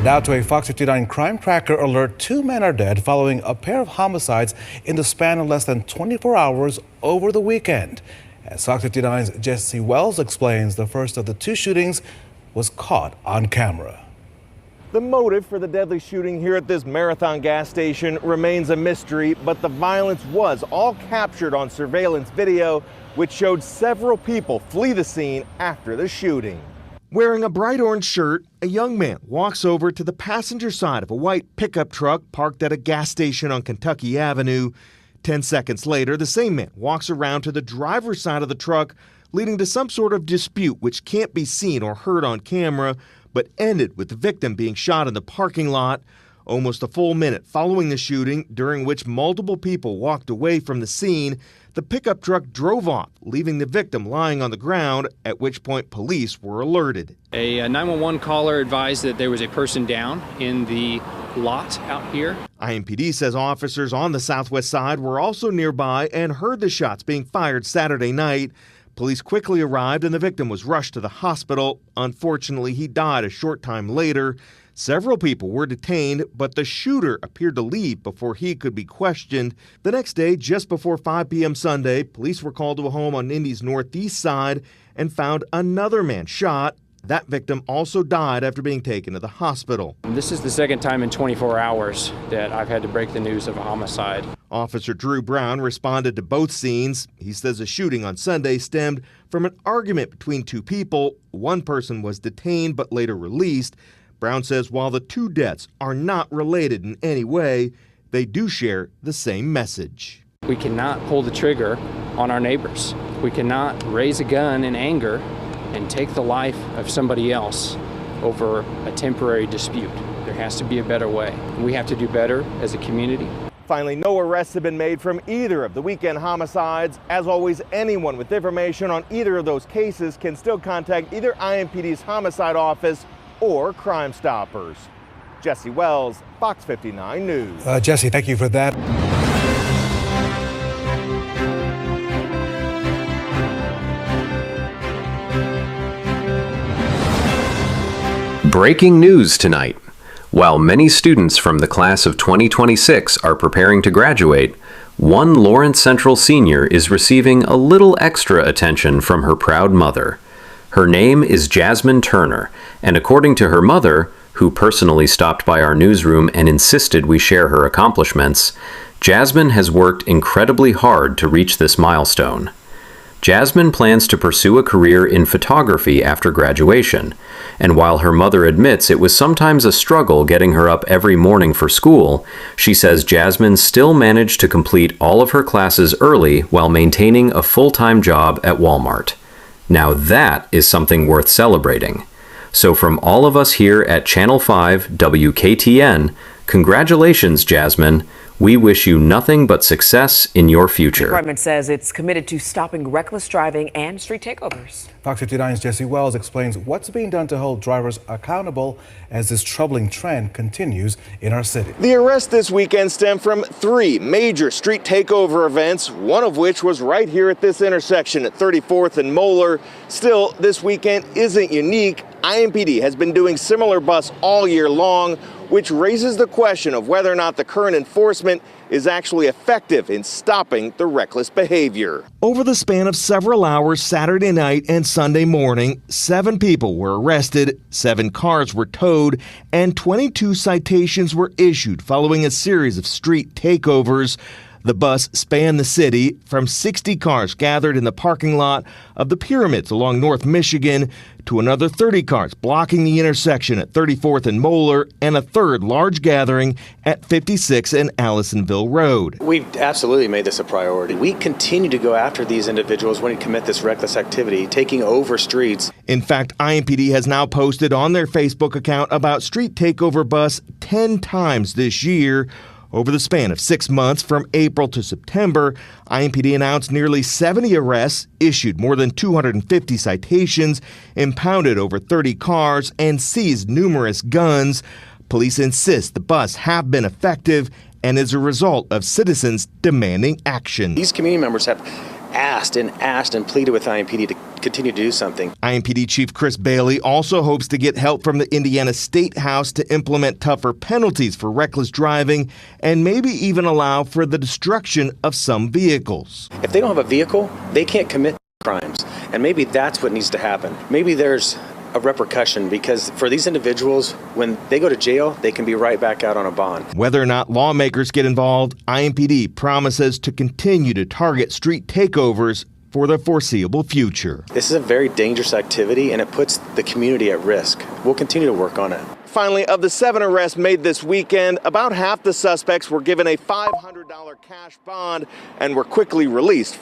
Now to a Fox 59 crime tracker alert. 2 men are dead following a pair of homicides in the span of less than 24 hours over the weekend. As Fox 59's Jesse Wells explains, the first of the 2 shootings was caught on camera. The motive for the deadly shooting here at this Marathon gas station remains a mystery, but the violence was all captured on surveillance video, which showed several people flee the scene after the shooting. Wearing a bright orange shirt, a young man walks over to the passenger side of a white pickup truck parked at a gas station on Kentucky Avenue. 10 seconds later, the same man walks around to the driver's side of the truck, leading to some sort of dispute which can't be seen or heard on camera, but ended with the victim being shot in the parking lot. Almost a full minute following the shooting, during which multiple people walked away from the scene, the pickup truck drove off, leaving the victim lying on the ground, at which point police were alerted. A 911 caller advised that there was a person down in the lot out here. IMPD says officers on the southwest side were also nearby and heard the shots being fired Saturday night. Police quickly arrived and the victim was rushed to the hospital. Unfortunately, he died a short time later. Several people were detained, but the shooter appeared to leave before he could be questioned. The next day, just before 5 p.m. Sunday, police were called to a home on Indy's northeast side and found another man shot. That victim also died after being taken to the hospital. This is the second time in 24 hours that I've had to break the news of a homicide. Officer Drew Brown responded to both scenes. He says the shooting on Sunday stemmed from an argument between 2 people. One person was detained but later released. Brown says while the 2 deaths are not related in any way, they do share the same message. We cannot pull the trigger on our neighbors. We cannot raise a gun in anger and take the life of somebody else over a temporary dispute. There has to be a better way. We have to do better as a community. Finally, no arrests have been made from either of the weekend homicides. As always, anyone with information on either of those cases can still contact either IMPD's homicide office or Crime Stoppers. Jesse Wells, Fox 59 News. Jesse, thank you for that. Breaking news tonight. While many students from the class of 2026 are preparing to graduate, one Lawrence Central senior is receiving a little extra attention from her proud mother. Her name is Jasmine Turner, and according to her mother, who personally stopped by our newsroom and insisted we share her accomplishments, Jasmine has worked incredibly hard to reach this milestone. Jasmine plans to pursue a career in photography after graduation, and while her mother admits it was sometimes a struggle getting her up every morning for school, she says Jasmine still managed to complete all of her classes early while maintaining a full-time job at Walmart. Now that is something worth celebrating. So from all of us here at Channel 5 WKTN, congratulations, Jasmine. We wish you nothing but success in your future. The department says it's committed to stopping reckless driving and street takeovers. Fox 59's Jesse Wells explains what's being done to hold drivers accountable as this troubling trend continues in our city. The arrest this weekend stemmed from 3 major street takeover events, one of which was right here at this intersection at 34th and Moeller. Still, this weekend isn't unique. IMPD has been doing similar busts all year long, which raises the question of whether or not the current enforcement is actually effective in stopping the reckless behavior. Over the span of several hours Saturday night and Sunday morning, 7 people were arrested, 7 cars were towed, and 22 citations were issued following a series of street takeovers. The bus spanned the city from 60 cars gathered in the parking lot of the Pyramids along North Michigan to another 30 cars blocking the intersection at 34th and Moeller and a third large gathering at 56 and Allisonville Road. We've absolutely made this a priority. We continue to go after these individuals when they commit this reckless activity, taking over streets. In fact, IMPD has now posted on their Facebook account about street takeover bus 10 times this year. Over the span of 6 months, from April to September, IMPD announced nearly 70 arrests, issued more than 250 citations, impounded over 30 cars, and seized numerous guns. Police insist the busts have been effective and is a result of citizens demanding action. These community members have asked and pleaded with IMPD continue to do something. IMPD Chief Chris Bailey also hopes to get help from the Indiana State House to implement tougher penalties for reckless driving and maybe even allow for the destruction of some vehicles. If they don't have a vehicle, they can't commit crimes. And maybe that's what needs to happen. Maybe there's a repercussion, because for these individuals, when they go to jail, they can be right back out on a bond. Whether or not lawmakers get involved, IMPD promises to continue to target street takeovers for the foreseeable future. This is a very dangerous activity, and it puts the community at risk. We'll continue to work on it. Finally, of the 7 arrests made this weekend, about half the suspects were given a $500 cash bond and were quickly released.